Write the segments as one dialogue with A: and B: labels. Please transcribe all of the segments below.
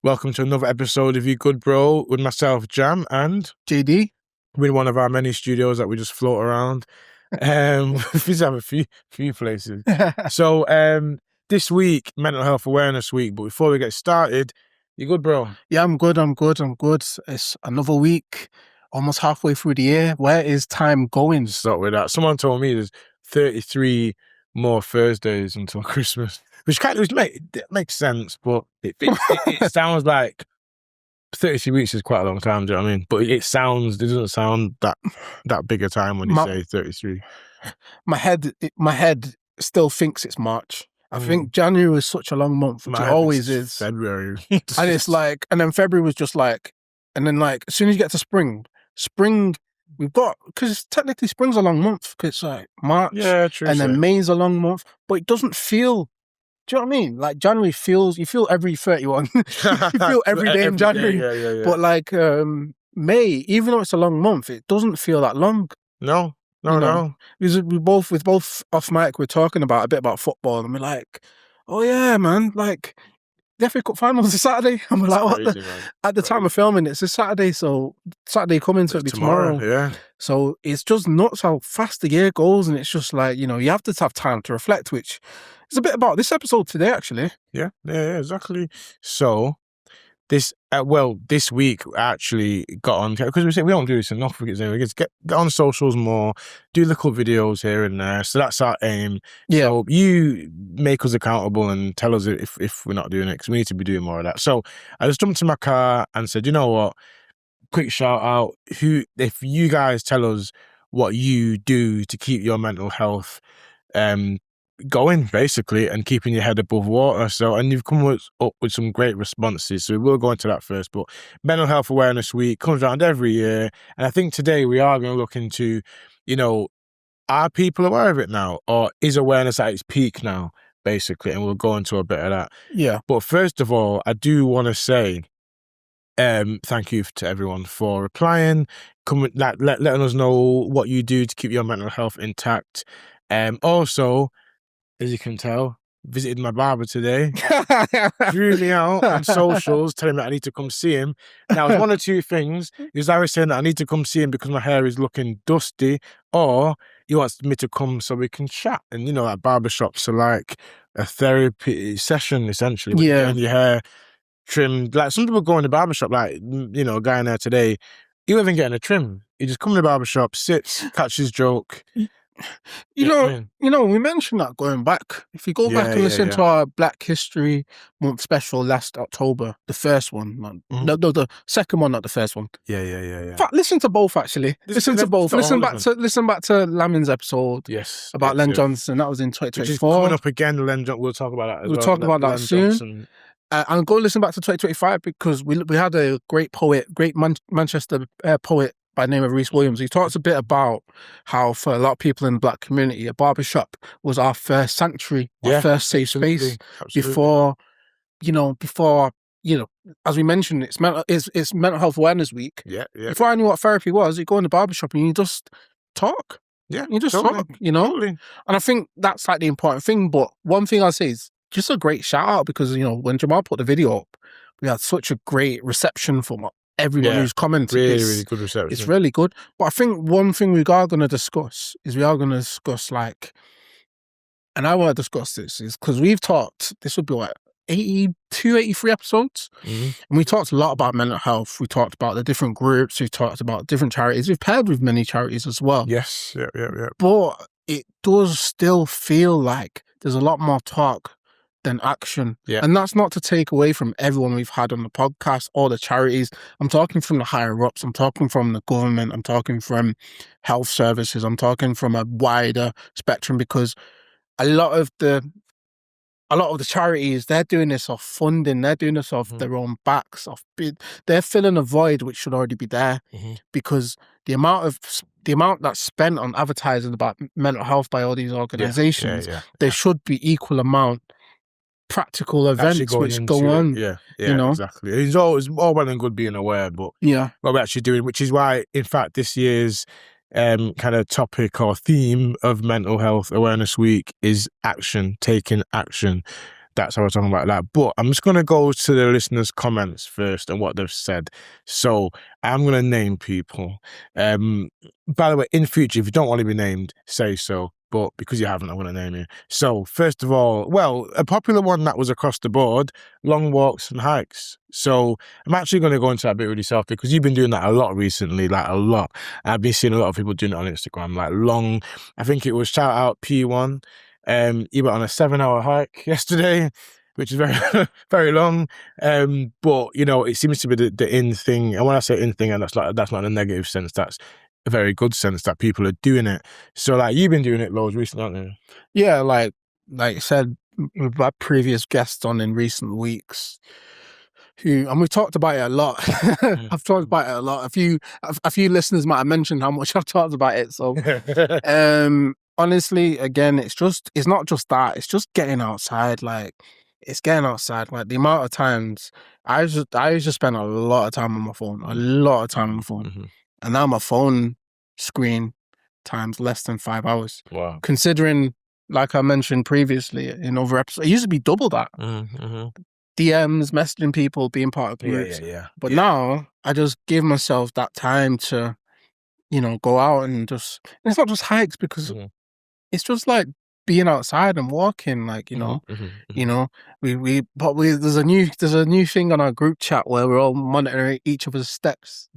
A: Welcome to another episode of You Good Bro with myself, Jam, and
B: JD.
A: we're in one of our many studios that we just float around. We just have a few places. So this week, Mental Health Awareness Week. But before we get started, you good, bro?
B: Yeah, I'm good. It's another week, almost halfway through the year. Where is time going?
A: Start with that. Someone told me there's 33 more Thursdays until Christmas, which makes sense, but it sounds like 33 weeks is quite a long time, do you know what I mean? But it doesn't sound that big a time when you say 33.
B: My head still thinks it's March. I think January was such a long month, which it always is.
A: February.
B: And it's like, and then February was just like, and then like, as soon as you get to spring, we've got, because technically spring's a long month, because it's like March.
A: Yeah, true.
B: And then May's a long month, but it doesn't feel, do you know what I mean? Like January you feel every 31. You feel every day in January.
A: Yeah.
B: But like May, even though it's a long month, it doesn't feel that long.
A: No.
B: Because we both off mic, we're talking about a bit about football, and we're like, oh yeah, man, like the FA Cup finals is Saturday. And we're like, what at the time of filming, it's a Saturday, so Saturday coming, so it'll be tomorrow.
A: Yeah.
B: So it's just nuts how fast the year goes, and it's just like, you have to have time to reflect, which is a bit about this episode today, actually.
A: Yeah, exactly. So this week actually got on, because we say we don't do this enough, because we get on socials more, do little videos here and there. So that's our aim.
B: Yeah.
A: So you make us accountable and tell us if we're not doing it, because we need to be doing more of that. So I just jumped in my car and said, you know what? Quick shout out. If you guys tell us what you do to keep your mental health going, basically, and keeping your head above water. So, and you've come up with some great responses. So we will go into that first. But Mental Health Awareness Week comes around every year. And I think today we are going to look into, are people aware of it now? Or is awareness at its peak now, basically? And we'll go into a bit of that.
B: Yeah.
A: But first of all, I do want to say, thank you to everyone for replying, letting us know what you do to keep your mental health intact. Also, as you can tell, visited my barber today. Drew me out on socials, telling me I need to come see him. Now, it's one or two things. He was either saying that I need to come see him because my hair is looking dusty, or he wants me to come so we can chat. And like barbershops are like a therapy session, essentially.
B: Yeah.
A: Getting your hair trimmed. Like some people go in the barbershop, like, a guy in there today, he wasn't even getting a trim. He just come in the barbershop, sits, catches joke.
B: We mentioned that going back. If you go back and listen to our Black History Month special last October, the first one, no, the second one, not the first one.
A: Yeah.
B: In fact, listen to both actually. Listen to both. Listen back to Lamin's episode.
A: Yes.
B: About Len Johnson. That was in 2024.
A: Which is coming up again. Len Johnson. We'll talk about that.
B: We'll talk about that soon. And go listen back to 2025 because we had a great Manchester poet by the name of Rhys Williams. He talks a bit about how for a lot of people in the Black community, a barbershop was our first sanctuary, our first safe space. Before, as we mentioned, it's Mental Health Awareness Week.
A: Yeah.
B: Before I knew what therapy was, you go in the barbershop and you just talk.
A: Yeah,
B: you just talk,
A: Totally.
B: And I think that's like the important thing. But one thing I'll say is just a great shout out because, when Jamal put the video up, we had such a great reception from everyone who's commented.
A: Really good reception.
B: It's really good. But I think one thing we are going to discuss like, and I want to discuss this is because we've talked, this would be what, 82, 83 episodes.
A: Mm-hmm.
B: And we talked a lot about mental health. We talked about the different groups. We've talked about different charities. We've paired with many charities as well.
A: Yes. Yeah.
B: But it does still feel like there's a lot more talk than action.
A: Yeah.
B: And that's not to take away from everyone we've had on the podcast or the charities. I'm talking from the higher ups. I'm talking from the government. I'm talking from health services. I'm talking from a wider spectrum because a lot of the charities, they're doing this off funding. They're doing this off their own backs. They're filling a void which should already be there because the amount that's spent on advertising about mental health by all these organizations, there should be equal amount practical events which go on.
A: Yeah, exactly. It's all well and good being aware, but what we're actually doing, which is why, in fact, this year's kind of topic or theme of Mental Health Awareness Week is action, taking action. that's how I was talking about that. But I'm just gonna go to the listeners' comments first and what they've said. So I'm gonna name people. By the way, in future, if you don't want to be named, say so. But because you haven't, I'm going to name you. So, first of all, well, a popular one that was across the board, long walks and hikes. So, I'm actually going to go into that bit with yourself because you've been doing that a lot recently, like a lot. I've been seeing a lot of people doing it on Instagram, like long, I think it was shout out P1. He went on a 7-hour hike yesterday, which is very, very long. But, you know, it seems to be the in thing. And when I say in thing, and that's not in a negative sense, that's a very good sense that people are doing it. So like you've been doing it loads recently, haven't you?
B: Yeah, like I said, we've had previous guests on in recent weeks and we've talked about it a lot. I've talked about it a lot. A few listeners might have mentioned how much I've talked about it. So honestly, again, it's not just that, it's just getting outside. Like it's getting outside. Like the amount of times I used to spend a lot of time on my phone, and now my phone screen time's less than 5 hours.
A: Wow.
B: Considering, like I mentioned previously in other episodes, it used to be double that. DMs, messaging people, being part of groups. But now I just give myself that time to, you know, go out and just. And it's not just hikes because it's just like being outside and walking, like, you know, you know, we probably there's a new thing on our group chat where we're all monitoring each other's steps.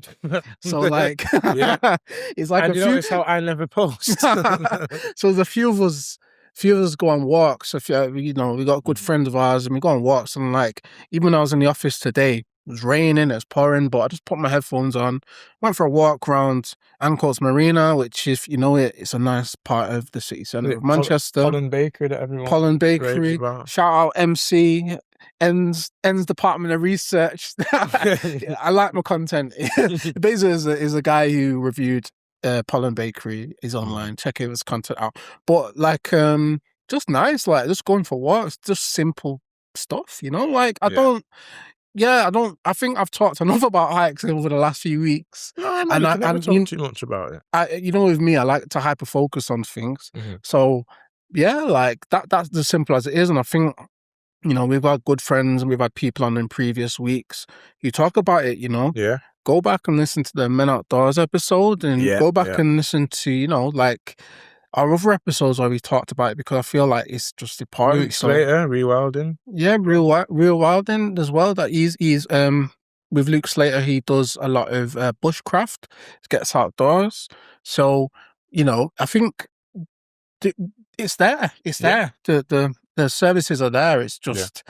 B: So like, it's like
A: and you notice how I never post.
B: So there's a few of us go on walks. If you know, we got good friends of ours and we go on walks. And like, even when I was in the office today, it was raining, it was pouring, but I just put my headphones on, went for a walk around Ancoats Marina, which, if you know it, it's a nice part of the city centre of Manchester.
A: Pollen Bakery that everyone.
B: Pollen Bakery. Shout out MC. Ends Department of Research. I like my content. Basically, is a guy who reviewed Pollen Bakery. Is online. Check his content out. But like, just nice. Like just going for walks. Just simple stuff. You know, like I think I've talked enough about hikes over the last few weeks.
A: No, I never talk too much about it.
B: You know, with me, I like to hyper focus on things. So yeah, like that's as simple as it is. And I think, you know, we've got good friends and we've had people on in previous weeks. You talk about it, you know.
A: Yeah.
B: Go back and listen to the Men Outdoors episode and go back and listen to, you know, like our other episodes where we talked about it, because I feel like it's just important.
A: Luke Slater, Rewilding.
B: Yeah, Rewilding as well. That he's with Luke Slater, he does a lot of bushcraft, gets outdoors. So, you know, I think it's there. It's there. The services are there. It's just,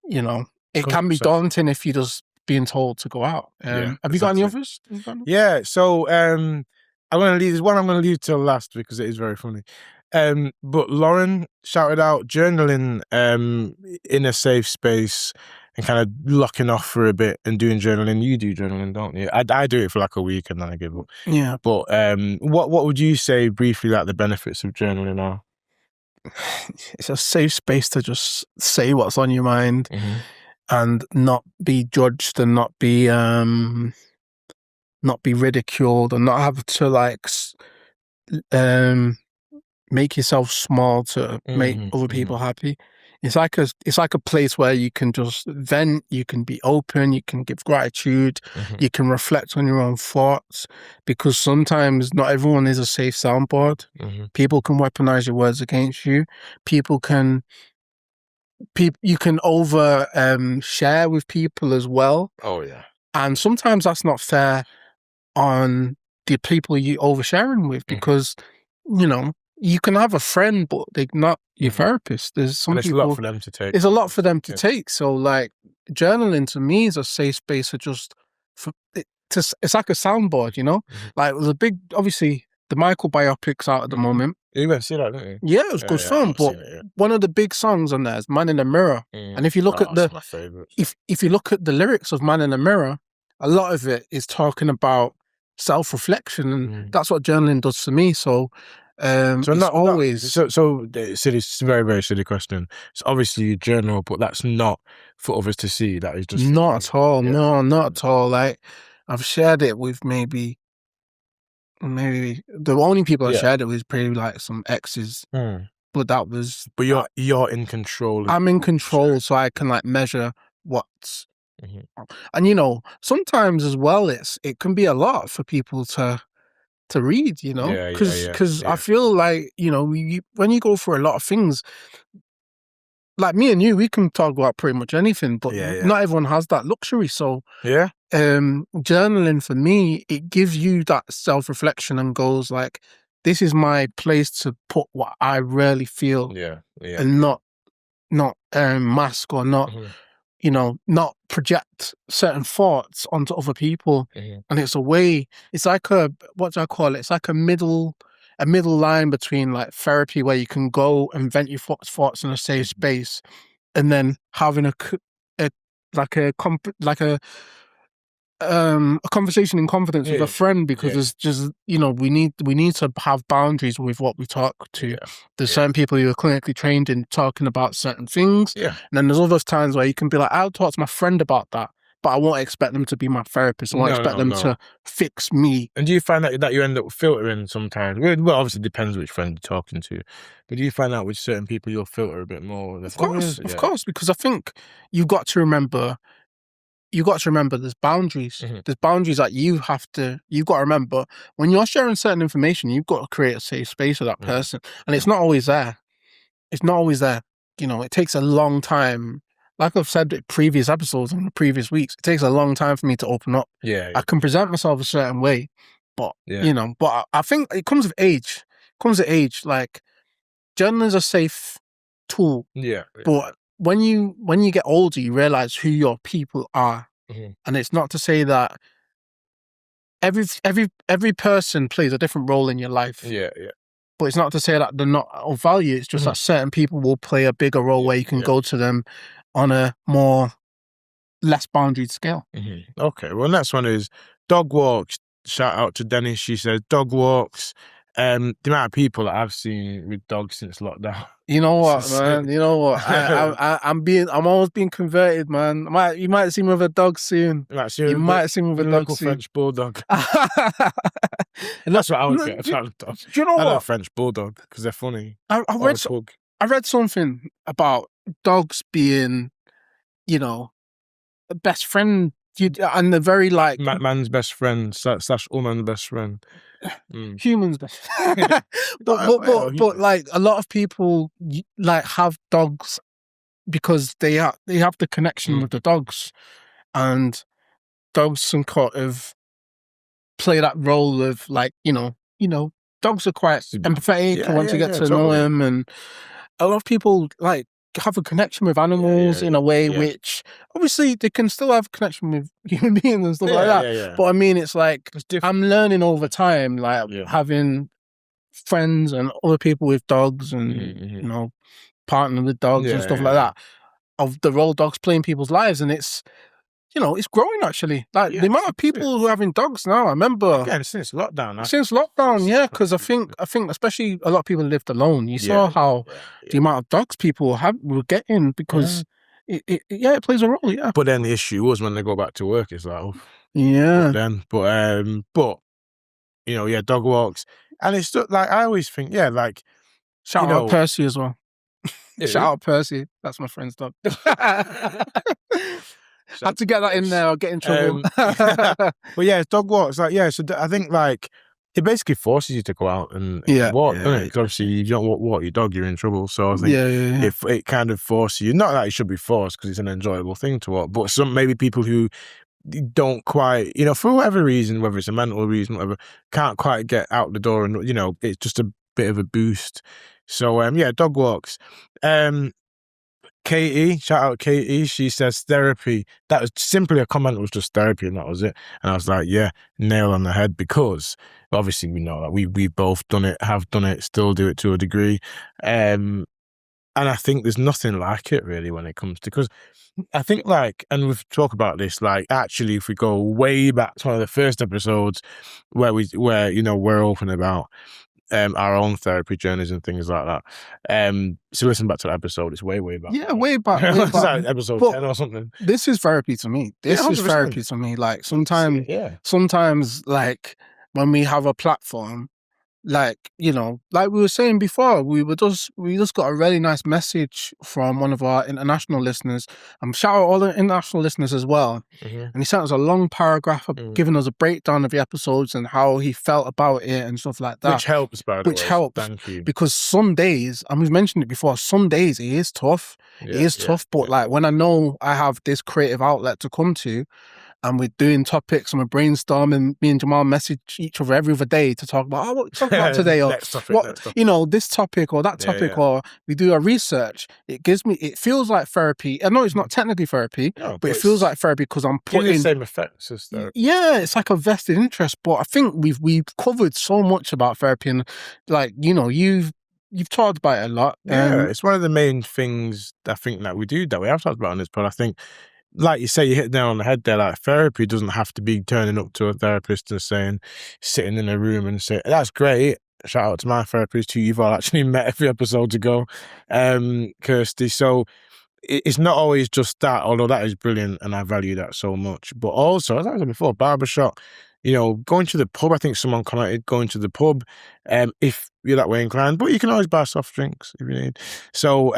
B: you know, it can be daunting if you're just being told to go out. Have you got any others?
A: Yeah. So I'm going to leave this one. I'm going to leave till last because it is very funny. But Lauren shouted out journaling in a safe space and kind of locking off for a bit and doing journaling. You do journaling, don't you? I do it for like a week and then I give up.
B: Yeah.
A: But what would you say briefly like the benefits of journaling are?
B: It's a safe space to just say what's on your mind and not be judged and not be ridiculed and not have to like make yourself small to make other people happy. It's like a place where you can just vent, you can be open, you can give gratitude, you can reflect on your own thoughts, because sometimes not everyone is a safe soundboard. People can weaponize your words against you. You can over share with people as well.
A: Oh yeah.
B: And sometimes that's not fair on the people you oversharing with, because you know, you can have a friend, but they're not your therapist. There's some
A: and it's
B: people,
A: a lot for them to take.
B: It's a lot for them to take. So like journaling to me is a safe space for just it's like a soundboard, you know? Like there's a big, obviously the Michael biopics out at the moment.
A: You went to see that, didn't you?
B: Yeah, it was good fun. But one of the big songs on there is Man in the Mirror. And if you look at
A: my favorite.
B: If you look at the lyrics of Man in the Mirror, a lot of it is talking about self-reflection, and that's what journaling does for me. So so not always.
A: So silly, it's a very, very silly question. So obviously you journal, but that's not for others to see. That is just
B: not at all. Yeah. No, not at all. Like I've shared it with maybe the only people I shared it with probably like some exes. but that was.
A: But you're in control.
B: I'm in control, so I can like measure what's.
A: Mhm.
B: And sometimes as well, it can be a lot for people to read.
A: Yeah,
B: Because I
A: yeah.
B: feel like when you go for a lot of things, like me and you, we can talk about pretty much anything, but
A: Yeah.
B: not everyone has that luxury. So
A: Yeah.
B: journaling for me, it gives you that self-reflection and goes like, this is my place to put what I really feel,
A: Yeah.
B: and not mask or not
A: Mhm.
B: not project certain thoughts onto other people.
A: Mhm.
B: And it's like what do I call it? It's like a middle line between like therapy, where you can go and vent your thoughts in a safe space, and then having a like a conversation in confidence with a
A: Yeah.
B: friend, because
A: Yeah.
B: it's just we need to have boundaries with what we talk to.
A: Yeah.
B: There's certain people who are clinically trained in talking about certain things,
A: Yeah.
B: and then there's other times where you can be like, I'll talk to my friend about that, but I won't expect them to be my therapist. I won't expect them
A: No.
B: to fix me.
A: And do you find that you end up filtering sometimes? Well, obviously it depends which friend you're talking to, but do you find out with certain people you'll filter a bit more?
B: Of course,
A: Yeah.
B: because I think you've got to remember there's boundaries.
A: Mhm.
B: There's boundaries that you've got to remember when you're sharing certain information. You've got to create a safe space for that person, and it's not always there. It's not always there. It takes a long time. Like I've said in previous episodes and previous weeks, it takes a long time for me to open up.
A: Yeah.
B: I can present myself a certain way, but
A: Yeah.
B: but I think it comes with age. Like journaling is a safe tool,
A: Yeah.
B: but when you get older, you realize who your people are.
A: Mhm.
B: And it's not to say that every person plays a different role in your life.
A: Yeah.
B: But it's not to say that they're not of value. It's just that certain people will play a bigger role where you can go to them on a more less boundaried scale.
A: Mm-hmm. Okay. Well, next one is dog walks. Shout out to Dennis. She says dog walks. The amount of people that I've seen with dogs since lockdown.
B: You know what, man? You know what? I'm always being converted, man. You might see me with a dog soon. You might see me with a dog soon.
A: French bulldog.
B: And
A: that's what I would get. Do
B: you know
A: I
B: what?
A: love French bulldog because they're funny.
B: I read something about dogs being, best friend, and the very like
A: man's best friend / woman's best friend.
B: Humans best. but like a lot of people like have dogs because they have the connection with the dogs, and dogs can kind of play that role of like dogs are quite empathetic once you get to know them, and a lot of people like have a connection with animals in a way which obviously they can still have a connection with human beings and stuff like that. But I mean, it's like I'm learning over time, like having friends and other people with dogs and partnering with dogs and stuff like that, of the role dogs play in people's lives, and it's it's growing actually. Like the amount of people who are having dogs now. I remember
A: since lockdown.
B: Because I think especially a lot of people lived alone. You saw how the amount of dogs people were getting because it plays a role. Yeah.
A: But then the issue was when they go back to work, it's like but dog walks, and it's like I always think like
B: shout out Percy as well. Shout out Percy. That's my friend's dog. Had to get that in there or get in trouble.
A: But yeah, dog walks. Like so I think like it basically forces you to go out and walk, doesn't it? Because obviously if you don't walk your dog, you're in trouble. So I think if it kind of forces you, not that it should be forced because it's an enjoyable thing to walk, but maybe people who don't quite, for whatever reason, whether it's a mental reason, whatever, can't quite get out the door, and it's just a bit of a boost. So dog walks. Katie, shout out Katie, she says therapy. That was simply a comment, it was just therapy and that was it. And I was like, yeah, nail on the head, because obviously we know that we've both done it, have done it, still do it to a degree. And I think there's nothing like it really when it comes to, because I think like, and we've talked about this, like actually if we go way back to one of the first episodes where we're open about our own therapy journeys and things like that. So listen back to that episode. It's way back.
B: Yeah, way back.
A: It's like episode 10 or something.
B: This is therapy to me. This is therapy to me. Like sometimes like when we have a platform like, you know, like we were saying before, we just got a really nice message from one of our international listeners. Shout out all the international listeners as well.
A: Mhm.
B: And he sent us a long paragraph giving us a breakdown of the episodes and how he felt about it and stuff like that.
A: Which helps, by the
B: Which
A: way.
B: helps
A: Thank you.
B: because some days, and we've mentioned it before, some days it is tough. It is tough, but like when I know I have this creative outlet to come to, and we're doing topics and we're brainstorming. Me and Jamal message each other every other day to talk about, what we talk about today, or
A: next topic,
B: what,
A: next topic.
B: you know, this topic or that topic, or we do a research. It feels like therapy. I know it's not technically therapy, but it feels like therapy because I'm putting
A: the same effects as therapy.
B: Yeah, it's like a vested interest. But I think we've covered so much about therapy, and like, you know, you've talked about it a lot.
A: Yeah, it's one of the main things I think that we do that we have talked about on this, but I think, like you say, you hit it down on the head there. Like, therapy doesn't have to be turning up to a therapist and saying, sitting in a room and say, that's great. Shout out to my therapist who you've all actually met a few episodes ago, Kirsty. So it's not always just that, although that is brilliant and I value that so much. But also, as I said before, barbershop, you know, going to the pub. I think someone commented going to the pub, if you're that way inclined, but you can always buy soft drinks if you need. So,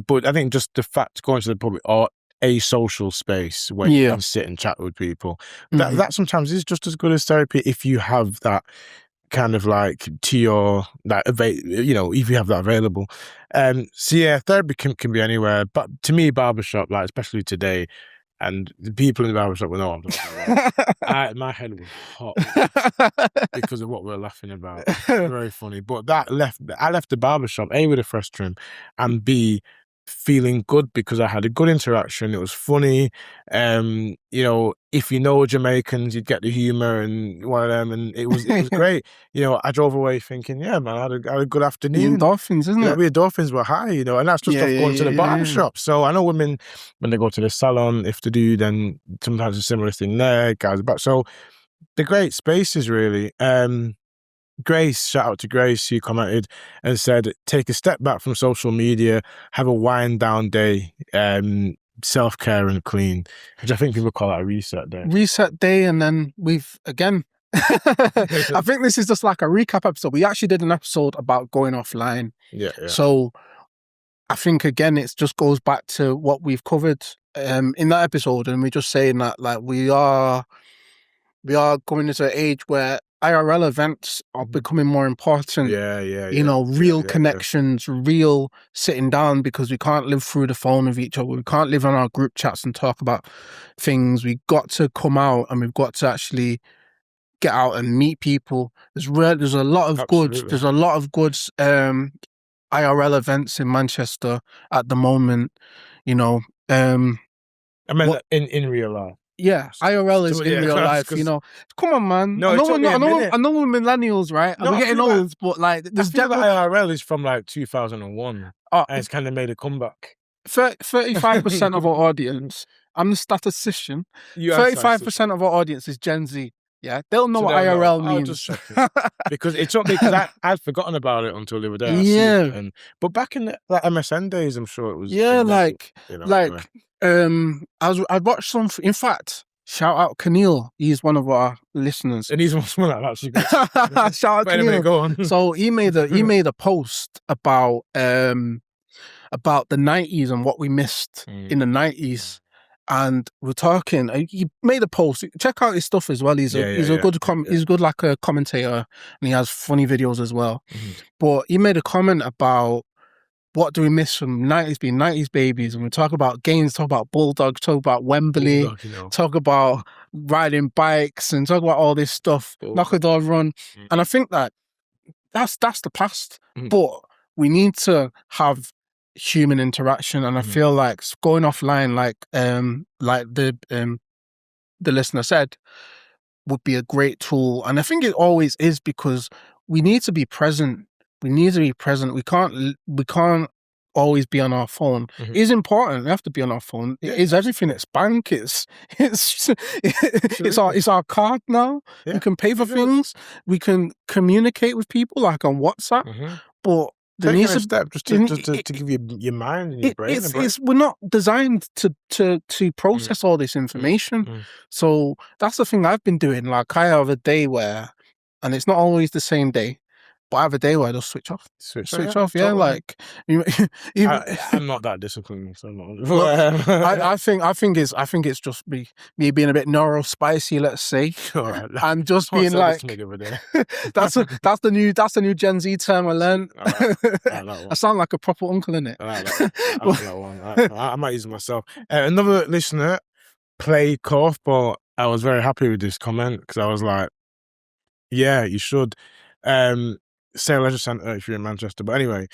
A: but I think just the fact going to the pub or a social space where you can sit and chat with people, that sometimes is just as good as therapy if you have that kind of like to your, that you know, if you have that available. So yeah, therapy can be anywhere, but to me, barbershop, like especially today, and the people in the barbershop will know what I'm talking about. My head was hot because of what we're laughing about. It's very funny. But I left the barbershop, A, with a fresh trim, and B, feeling good because I had a good interaction. It was funny. You know, if you know Jamaicans, you'd get the humor and one of them, and it was great. You know, I drove away thinking, yeah, man, I had a good afternoon.
B: The endorphins, isn't it?
A: The endorphins were high, you know, and that's just off going to the barbershop. So I know women, when they go to the salon, if they do, then sometimes a similar thing there, guys about. So the great spaces, really. Grace, shout out to Grace, who commented and said, take a step back from social media, have a wind down day, self-care and clean, which I think people call that a reset day.
B: Reset day, and then we've, again, I think this is just like a recap episode. We actually did an episode about going offline.
A: Yeah.
B: So I think, again, it just goes back to what we've covered in that episode, and we're just saying that, like, we are going into an age where IRL events are becoming more important. You know, real connections, real sitting down, because we can't live through the phone with each other. We can't live on our group chats and talk about things. We've got to come out and we've got to actually get out and meet people. There's a lot of good IRL events in Manchester at the moment. You know,
A: I mean, in real life.
B: Yeah, IRL is in real life, you know. Come on, man.
A: No,
B: I know we're millennials, right? And we're getting old, but like,
A: there's IRL is from like 2001, and it's kind of made a comeback.
B: 35% of our audience, I'm the statistician, 35% of our audience is Gen Z. Yeah, they'll know what IRL means.
A: Because it took me, because I'd forgotten about it until the other day. But back in the MSN days, I'm sure it was.
B: Yeah, I watched some. In fact, shout out Keneal. He's one of our listeners,
A: and he's one that actually.
B: Shout out Keneal.
A: Go on.
B: So he made a post about the 90s and what we missed in the 90s. And we're talking. He made a post. Check out his stuff as well. He's a good like a commentator, and he has funny videos as well. But he made a comment about what do we miss from 90s being 90s babies, and we talk about games, talk about Bulldogs, talk about Wembley, talk about riding bikes, and talk about all this stuff. Knock a door run, and I think that that's the past. But we need to have human interaction, and I feel like going offline, like the listener said, would be a great tool. And I think it always is, because we need to be present. We can't always be on our phone. It is important. We have to be on our phone. It is everything. It's bank. It's our card now. We can pay for things. We can communicate with people like on WhatsApp. But there needs a step just to give you your mind and your brain. We're not designed to process all this information. So that's the thing I've been doing. Like, I have a day where, and it's not always the same day, but I have a day where I just switch off.
A: Switch on,
B: Switch
A: yeah,
B: off, yeah.
A: totally.
B: Like you, even
A: I'm not that disciplined, so I'm
B: well,
A: not.
B: I think it's just me being a bit neurospicy, let's say,
A: All right.
B: and just
A: Someone
B: being
A: said this to me
B: like,
A: the other day.
B: that's the new Gen Z term I learned.
A: I like that
B: I
A: one.
B: sound like a proper uncle in it.
A: I like that one. I like that one. I might use it myself. Another listener, play korfball. I was very happy with this comment because I was like, yeah, you should. Say Leisure Centre if you're in Manchester. But anyway,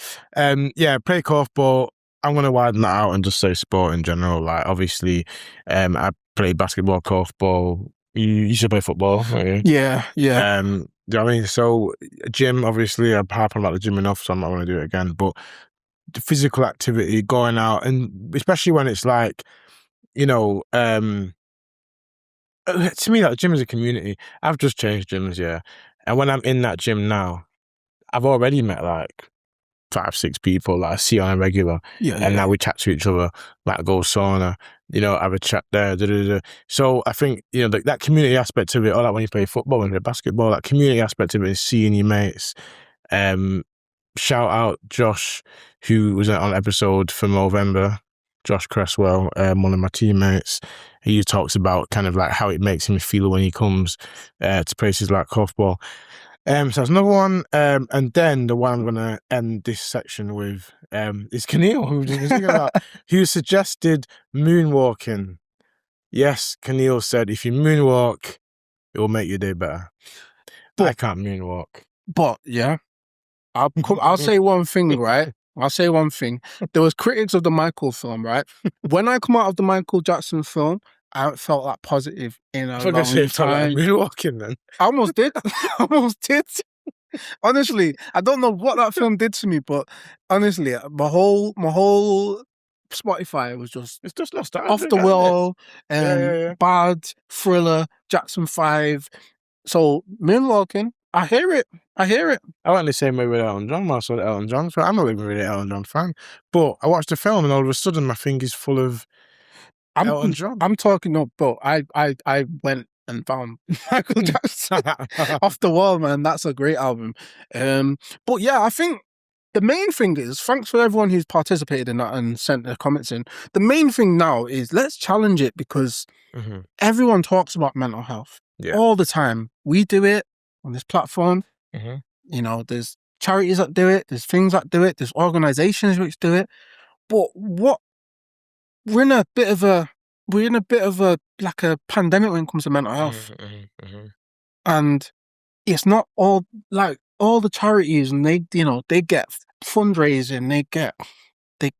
A: yeah, play korfball. I'm going to widen that out and just say sport in general. Like, obviously, I play basketball, korfball. You should play football, don't you?
B: Yeah, yeah.
A: Do you know what I mean? So, gym, obviously, I'm harping about the gym enough, so I'm not going to do it again. But the physical activity, going out, and especially when it's like, you know, to me, like, the gym is a community. I've just changed gyms, yeah. And when I'm in that gym now, I've already met like 5, 6 people that I see on a regular,
B: Yeah,
A: and
B: yeah.
A: now we chat to each other, like go sauna, have a chat there. Da, da, da. So I think that community aspect of it, or like when you play football and play basketball, that community aspect of it is seeing your mates. Shout out Josh, who was on episode for November. Josh Cresswell, one of my teammates. He talks about kind of like how it makes him feel when he comes to places like korfball. So that's another one. And then the one I'm going to end this section with is Keneal, who was thinking about, who suggested moonwalking. Yes, Keneal said, if you moonwalk, it will make your day better. I can't moonwalk.
B: But yeah, I'll say one thing, right? I'll say one thing. There was critics of the Michael film, right? When I come out of the Michael Jackson film, I haven't felt that positive in a long time.
A: Moonwalking then.
B: I almost did. I almost did. Honestly, I don't know what that film did to me, but honestly, my whole Spotify was just
A: It's just nostalgic,
B: off the
A: isn't it?
B: wall,
A: Yeah.
B: bad, Thriller, Jackson 5. So moonwalking, I hear it.
A: I went the same way with Elton John when I saw the Elton John film. I'm not even really an Elton John fan, but I watched the film and all of a sudden my finger's full of Elton John.
B: I'm talking no, but I went and found Michael Jackson off the wall, man. That's a great album. But yeah, I think the main thing is, thanks for everyone who's participated in that and sent their comments in. The main thing now is let's challenge it because everyone talks about mental health all the time. We do it on this platform. There's charities that do it, there's things that do it, there's organizations which do it. But we're in a bit of a like a pandemic when it comes to mental health. And it's not all like all the charities, and they get fundraising,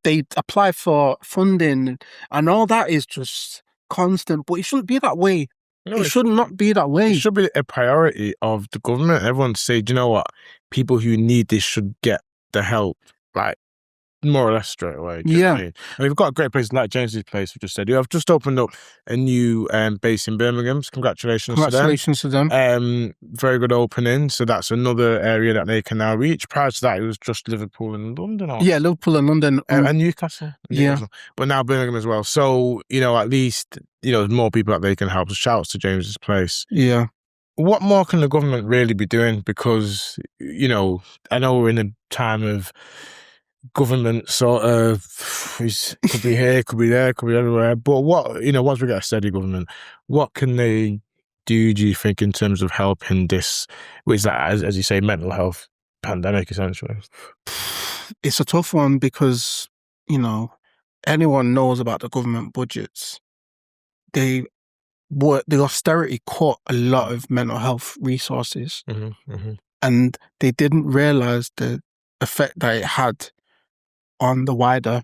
B: they apply for funding, and all that is just constant. But it shouldn't be that way. No, it should not be that way.
A: It should be a priority of the government. Everyone say, do you know what? People who need this should get the help, like, more or less straight away.
B: Yeah.
A: And we've got a great place like James's place, we just said. You have just opened up a new base in Birmingham. So congratulations
B: to them.
A: Very good opening. So that's another area that they can now reach. Prior to that, it was just Liverpool and London.
B: Yeah, Liverpool and London.
A: And Newcastle.
B: Yeah.
A: But now Birmingham as well. So, at least, there's more people that they can help. So shouts to James's place.
B: Yeah.
A: What more can the government really be doing? Because, I know we're in a time of government sort of could be here, could be there, could be everywhere. But what, once we get a steady government, what can they do you think in terms of helping this, which is that, as you say, mental health pandemic essentially?
B: It's a tough one because, anyone knows about the government budgets. The austerity cut a lot of mental health resources, and they didn't realize the effect that it had on the wider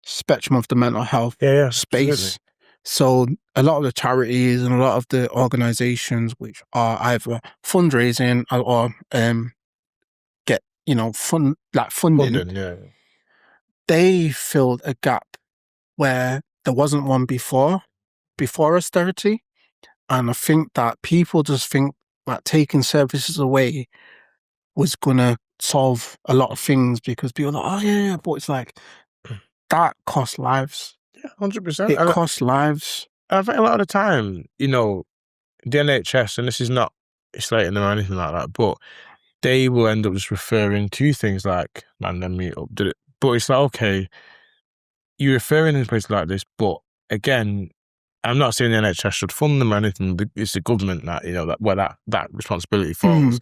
B: spectrum of the mental health space. Absolutely. So a lot of the charities and a lot of the organizations which are either fundraising or get funding, they filled a gap where there wasn't one before austerity. And I think that people just think that taking services away was gonna solve a lot of things because people are like, oh yeah, but it's like that costs lives.
A: Yeah, 100%.
B: It costs lives.
A: I think a lot of the time, the NHS, and this is not slating them or anything like that, but they will end up just referring to things like man, then meet up, did it. But it's like, okay, you're referring in places like this, but again, I'm not saying the NHS should fund them or anything. It's the government that, where that responsibility falls.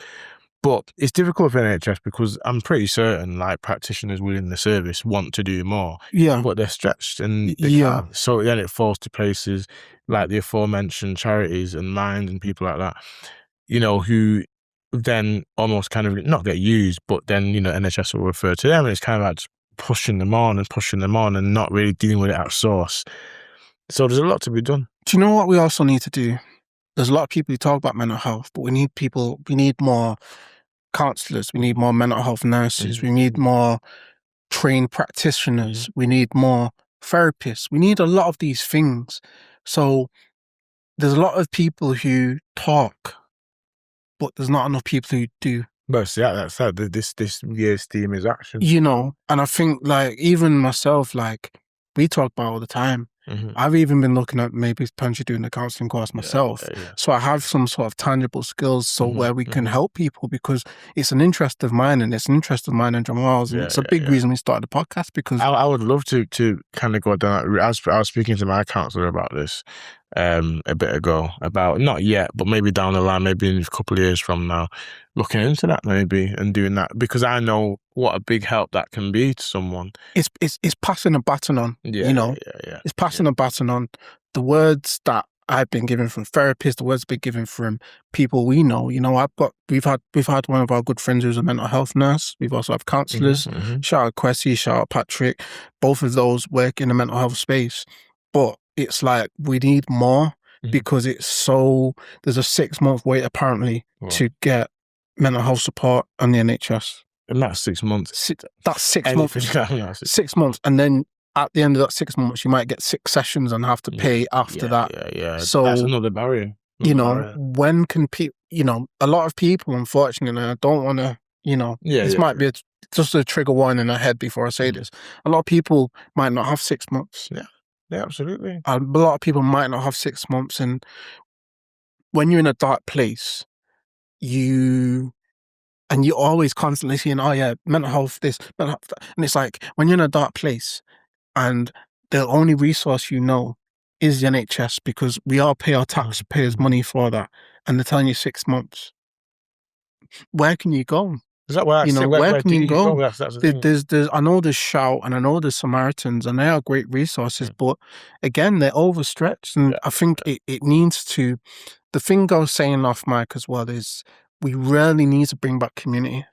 A: But it's difficult for NHS because I'm pretty certain like practitioners within the service want to do more.
B: Yeah.
A: But they're stretched and they can't. So then it falls to places like the aforementioned charities and Mind and people like that, who then almost kind of not get used, but then, NHS will refer to them and it's kind of like just pushing them on and not really dealing with it at source. So there's a lot to be done.
B: Do you know what we also need to do? There's a lot of people who talk about mental health, but we need more counsellors, we need more mental health nurses, we need more trained practitioners, we need more therapists, we need a lot of these things. So there's a lot of people who talk, but there's not enough people who do.
A: But yeah, that's that. This year's theme is action.
B: And I think like even myself, like we talk about all the time. I've even been looking at maybe potentially doing a counselling course myself. So I have some sort of tangible skills where we can help people because it's an interest of mine and it's an interest of mine and Jamal's. And it's a big reason we started the podcast because
A: I would love to kind of go down that route. I was speaking to my counsellor about this a bit ago, about not yet, but maybe down the line, maybe in a couple of years from now, looking into that maybe and doing that because I know what a big help that can be to someone.
B: It's passing a baton on, It's passing a baton on. The words that I've been given from therapists, the words been given from people we know. We've had one of our good friends who's a mental health nurse. We've also have counsellors. Shout out Kwesi, shout out Patrick. Both of those work in the mental health space. But it's like we need more because there's a 6-month wait apparently to get mental health support on the NHS.
A: And that's 6 months.
B: That's 6 months. 6 months. And then at the end of that 6 months, you might get 6 sessions and have to pay after that.
A: Yeah.
B: So
A: that's another barrier.
B: When can people, a lot of people, unfortunately, and I don't want to, this might be just a trigger warning in my head before I say this. A lot of people might not have 6 months.
A: Yeah, absolutely.
B: A lot of people might not have 6 months. And when you're in a dark place, you're always constantly seeing, mental health, this, mental health, that. And it's like, when you're in a dark place and the only resource is the NHS because we all pay our taxpayers money for that and they're telling you 6 months. Where can you go?
A: Is that where
B: where can you go?
A: That's the
B: there's I know there's Shout and I know there's Samaritans and they are great resources, but again, they're overstretched. And I think it needs to, the thing I was saying off mic as well is we really need to bring back community.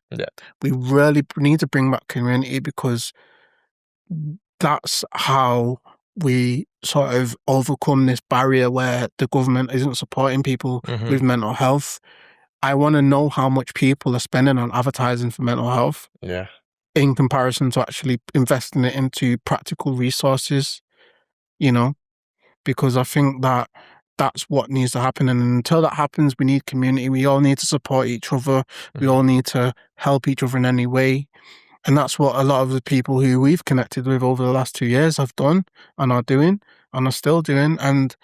B: We really need to bring back community because that's how we sort of overcome this barrier where the government isn't supporting people with mental health. I want to know how much people are spending on advertising for mental health in comparison to actually investing it into practical resources, because I think that that's what needs to happen. And until that happens, we need community. We all need to support each other. We all need to help each other in any way. And that's what a lot of the people who we've connected with over the last 2 years have done and are doing and are still doing. And,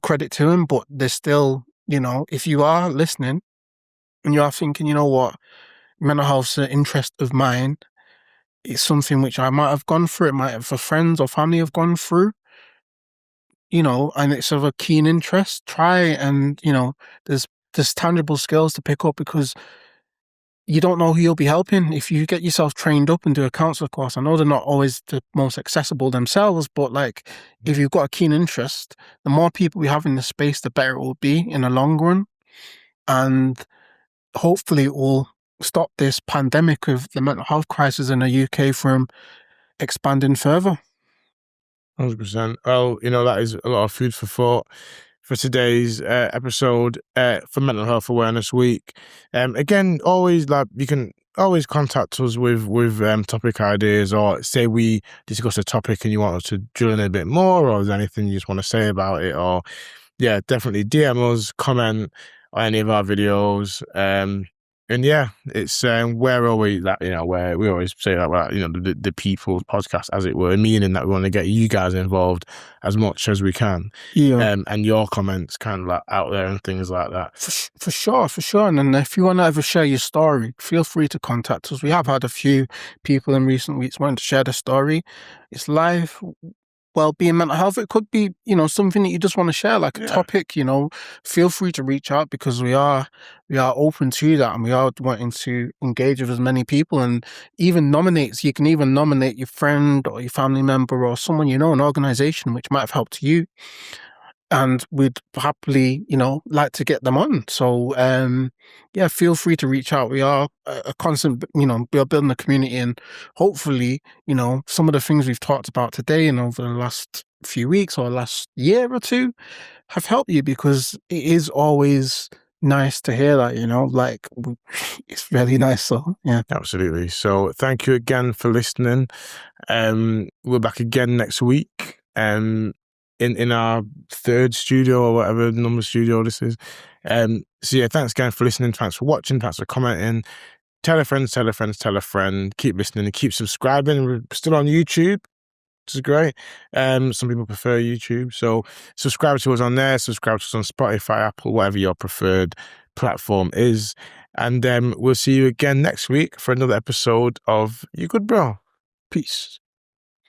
B: credit to them, but they're still, if you are listening, and you are thinking, what, mental health's an interest of mine, it's something which I might have gone through, it might have friends or family have gone through, and it's of a keen interest, try and, there's tangible skills to pick up because you don't know who you'll be helping. If you get yourself trained up and do a counsellor course, I know they're not always the most accessible themselves, but if you've got a keen interest, the more people we have in the space, the better it will be in the long run. And hopefully it will stop this pandemic of the mental health crisis in the UK from expanding further.
A: 100%. Well, that is a lot of food for thought for today's episode for Mental Health Awareness Week. Again, always you can always contact us with topic ideas, or say we discuss a topic and you want us to drill in a bit more, or is there anything you just want to say about it, or definitely DM us, comment on any of our videos. And it's we're always that, where we always say that, the people's podcast, as it were, meaning that we want to get you guys involved as much as we can. And your comments kind of out there and things like that.
B: For sure, for sure. And then if you want to ever share your story, feel free to contact us. We have had a few people in recent weeks wanting to share their story. It's life, well-being, mental health. It could be, something that you just want to share, like a
A: Yeah,
B: topic, feel free to reach out because we are open to that and we are wanting to engage with as many people and even nominate. So you can even nominate your friend or your family member or someone, an organization which might have helped you and we'd happily, like to get them on. So, yeah, feel free to reach out. We are a constant, we are building a community, and hopefully, some of the things we've talked about today and over the last few weeks or last year or two have helped you because it is always nice to hear that, like it's really nice. So, yeah.
A: absolutely. So thank you again for listening. We're back again next week. In our third studio or whatever number studio this is. So yeah, thanks again for listening. Thanks for watching. Thanks for commenting. Tell a friend, tell a friend, tell a friend. Keep listening and keep subscribing. We're still on YouTube, which is great. Some people prefer YouTube, so subscribe to us on there. Subscribe to us on Spotify, Apple, whatever your preferred platform is. And we'll see you again next week for another episode of You Good Bro. Peace.